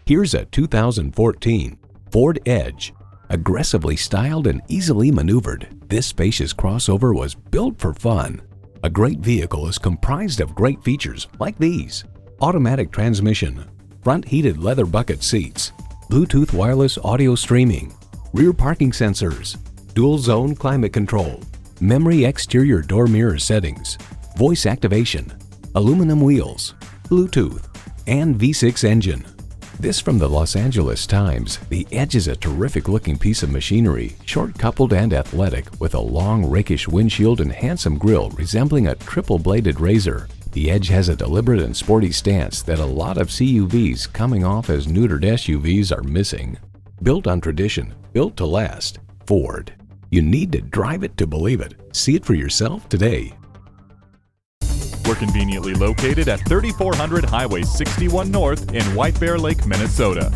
Here's a 2014 Ford Edge. Aggressively styled and easily maneuvered, this spacious crossover was built for fun. A great vehicle is comprised of great features like these: automatic transmission, front heated leather bucket seats, Bluetooth wireless audio streaming, rear parking sensors, dual zone climate control, memory exterior door mirror settings, voice activation, aluminum wheels, Bluetooth, and V6 engine. This from the Los Angeles Times. The Edge is a terrific looking piece of machinery, short coupled and athletic, with a long rakish windshield and handsome grille resembling a triple bladed razor. The Edge has a deliberate and sporty stance that a lot of CUVs coming off as neutered SUVs are missing. Built on tradition, built to last. Ford. You need to drive it to believe it. See it for yourself today. We're conveniently located at 3400 Highway 61 North in White Bear Lake, Minnesota.